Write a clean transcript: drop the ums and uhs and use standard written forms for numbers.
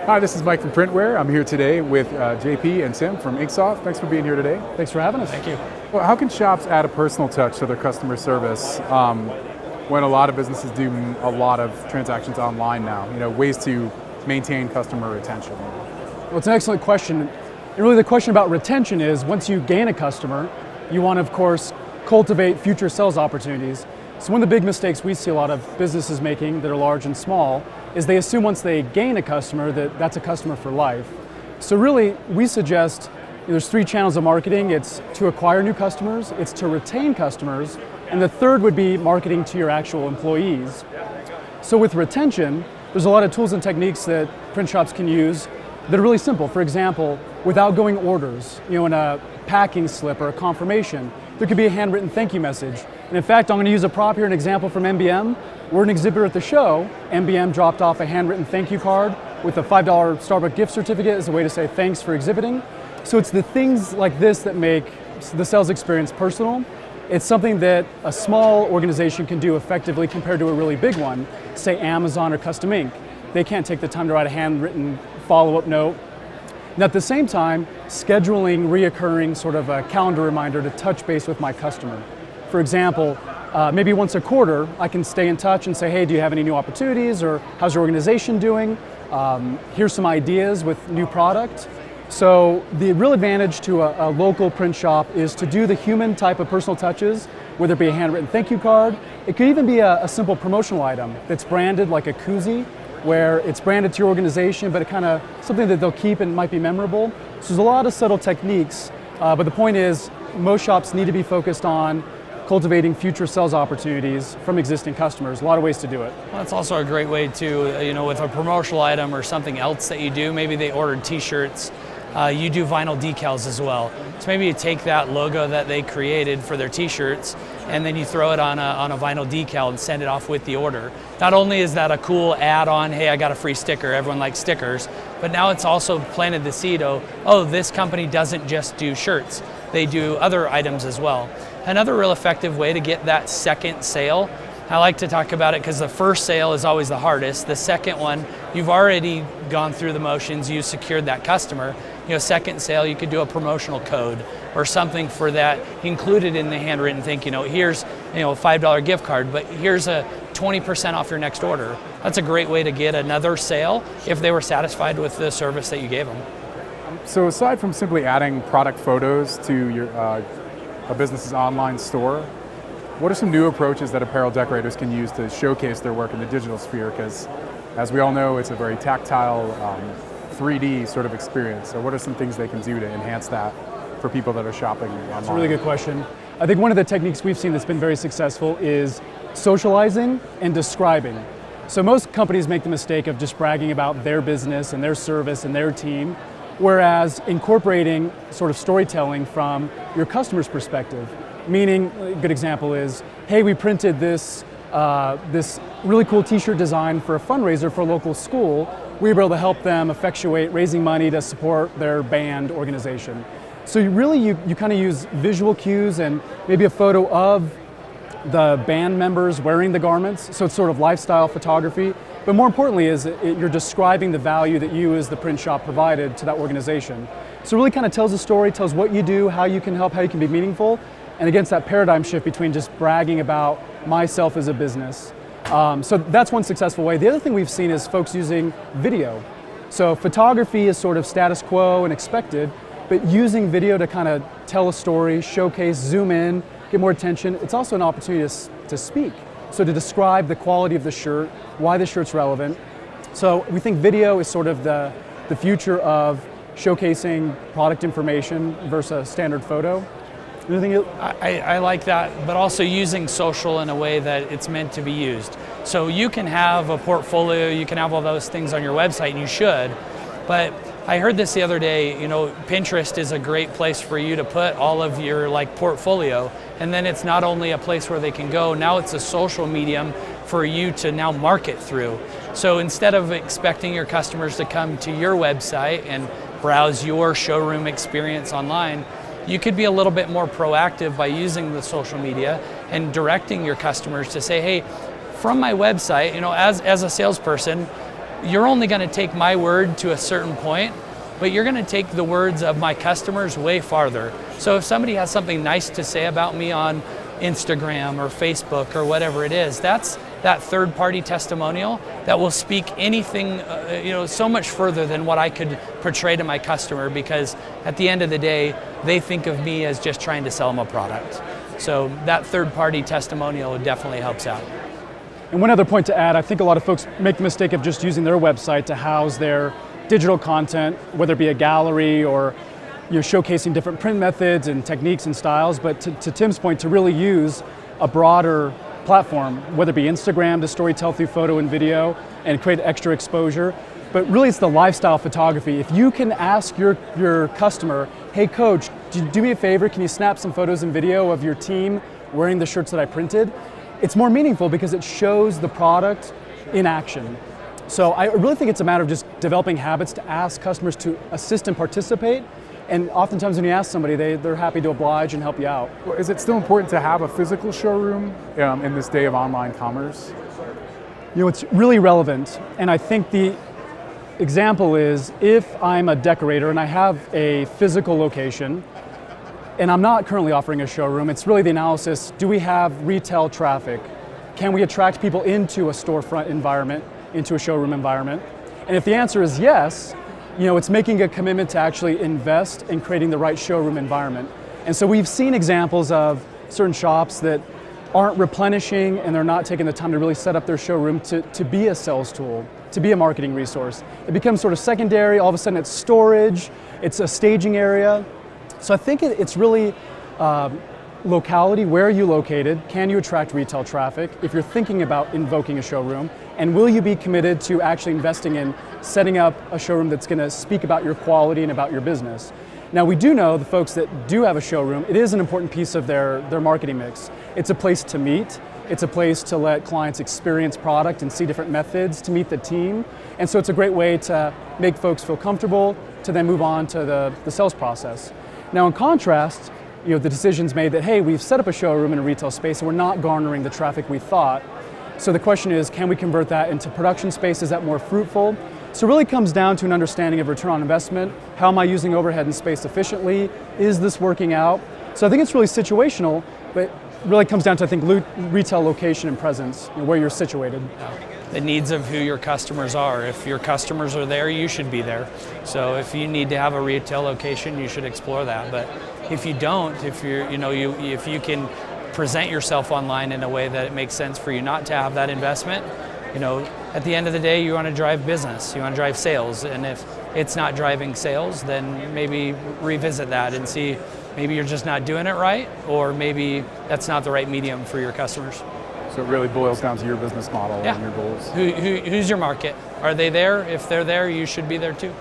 Hi, this is Mike from Printwear. I'm here today with JP and Tim from InkSoft. Thanks for being here today. Thanks for having us. Thank you. Well, how can shops add a personal touch to their customer service when a lot of businesses do a lot of transactions online now? You know, ways to maintain customer retention. Well, it's an excellent question. And really the question about retention is, once you gain a customer, you want to, of course, cultivate future sales opportunities. So one of the big mistakes we see a lot of businesses making that are large and small is they assume once they gain a customer that that's a customer for life. So really, we suggest there's 3 channels of marketing. It's to acquire new customers, it's to retain customers, and the third would be marketing to your actual employees. So with retention, there's a lot of tools and techniques that print shops can use that are really simple. For example, with outgoing orders, in a packing slip or a confirmation, there could be a handwritten thank you message. And in fact, I'm going to use a prop here, an example from MBM. We're an exhibitor at the show. MBM dropped off a handwritten thank you card with a $5 Starbucks gift certificate as a way to say thanks for exhibiting. So it's the things like this that make the sales experience personal. It's something that a small organization can do effectively compared to a really big one, say Amazon or Custom Ink. They can't take the time to write a handwritten follow-up note. And at the same time, scheduling reoccurring sort of a calendar reminder to touch base with my customer. For example, maybe once a quarter, I can stay in touch and say, hey, do you have any new opportunities, or how's your organization doing? Here's some ideas with new product. So the real advantage to a local print shop is to do the human type of personal touches, whether it be a handwritten thank you card. It could even be a simple promotional item that's branded like a koozie, where it's branded to your organization, but it kind of something that they'll keep and might be memorable. So there's a lot of subtle techniques, but the point is most shops need to be focused on cultivating future sales opportunities from existing customers. A lot of ways to do it. Well, that's also a great way to, with a promotional item or something else that you do, maybe they ordered t-shirts, you do vinyl decals as well. So maybe you take that logo that they created for their t-shirts and then you throw it on a vinyl decal and send it off with the order. Not only is that a cool add-on, hey, I got a free sticker, everyone likes stickers, but now it's also planted the seed, oh, this company doesn't just do shirts, they do other items as well. Another real effective way to get that second sale, I like to talk about it because the first sale is always the hardest. The second one, you've already gone through the motions, you secured that customer. Second sale, you could do a promotional code or something for that included in the handwritten thank you note. Here's a $5 gift card, but here's a 20% off your next order. That's a great way to get another sale if they were satisfied with the service that you gave them. So aside from simply adding product photos to your a business's online store, what are some new approaches that apparel decorators can use to showcase their work in the digital sphere? Because as we all know, it's a very tactile, 3D sort of experience. So what are some things they can do to enhance that for people that are shopping online? That's a really good question. I think one of the techniques we've seen that's been very successful is socializing and describing. So most companies make the mistake of just bragging about their business and their service and their team, whereas incorporating sort of storytelling from your customer's perspective. Meaning, a good example is, hey, we printed this really cool t-shirt design for a fundraiser for a local school. We were able to help them effectuate raising money to support their band organization. So you kind of use visual cues and maybe a photo of the band members wearing the garments. So it's sort of lifestyle photography. But more importantly is you're describing the value that you as the print shop provided to that organization. So it really kind of tells a story, tells what you do, how you can help, how you can be meaningful, and against that paradigm shift between just bragging about myself as a business. So that's one successful way. The other thing we've seen is folks using video. So photography is sort of status quo and expected, but using video to kind of tell a story, showcase, zoom in, get more attention. It's also an opportunity to speak. So to describe the quality of the shirt, why the shirt's relevant. So we think video is sort of the future of showcasing product information versus a standard photo. Anything else? I like that, but also using social in a way that it's meant to be used. So you can have a portfolio, you can have all those things on your website, and you should, but I heard this the other day, Pinterest is a great place for you to put all of your portfolio, and then it's not only a place where they can go, now it's a social medium for you to now market through. So instead of expecting your customers to come to your website and browse your showroom experience online, you could be a little bit more proactive by using the social media and directing your customers to say, hey, from my website, as a salesperson, you're only going to take my word to a certain point, but you're going to take the words of my customers way farther. So if somebody has something nice to say about me on Instagram or Facebook or whatever it is, that's that third-party testimonial that will speak anything, so much further than what I could portray to my customer, because at the end of the day, they think of me as just trying to sell them a product. So that third-party testimonial definitely helps out. And one other point to add, I think a lot of folks make the mistake of just using their website to house their digital content, whether it be a gallery or you're showcasing different print methods and techniques and styles, but to Tim's point, to really use a broader platform, whether it be Instagram to storytell through photo and video and create extra exposure. But really it's the lifestyle photography. If you can ask your customer, hey coach, do me a favor, can you snap some photos and video of your team wearing the shirts that I printed? It's more meaningful because it shows the product in action. So I really think it's a matter of just developing habits to ask customers to assist and participate. And oftentimes when you ask somebody, they're happy to oblige and help you out. Well, is it still important to have a physical showroom in this day of online commerce? It's really relevant. And I think the example is, if I'm a decorator and I have a physical location, and I'm not currently offering a showroom, it's really the analysis, do we have retail traffic? Can we attract people into a storefront environment, into a showroom environment? And if the answer is yes, it's making a commitment to actually invest in creating the right showroom environment. And so we've seen examples of certain shops that aren't replenishing and they're not taking the time to really set up their showroom to be a sales tool, to be a marketing resource. It becomes sort of secondary, all of a sudden it's storage, it's a staging area. So I think it's really locality, where are you located? Can you attract retail traffic? If you're thinking about invoking a showroom, and will you be committed to actually investing in setting up a showroom that's going to speak about your quality and about your business? Now we do know the folks that do have a showroom, it is an important piece of their marketing mix. It's a place to meet, it's a place to let clients experience product and see different methods, to meet the team. And so it's a great way to make folks feel comfortable to then move on to the sales process. Now in contrast, the decision's made that, hey, we've set up a showroom in a retail space and we're not garnering the traffic we thought. So the question is, can we convert that into production space? Is that more fruitful? So it really comes down to an understanding of return on investment. How am I using overhead and space efficiently? Is this working out? So I think it's really situational, but it really comes down to, I think, retail location and presence, where you're situated. The needs of who your customers are. If your customers are there, you should be there. So if you need to have a retail location, you should explore that. But if you don't, if you can present yourself online in a way that it makes sense for you not to have that investment, at the end of the day, you want to drive business, you want to drive sales, and if it's not driving sales, then maybe revisit that and see, maybe you're just not doing it right, or maybe that's not the right medium for your customers. So it really boils down to your business model and your goals. Who's your market? Are they there? If they're there, you should be there too.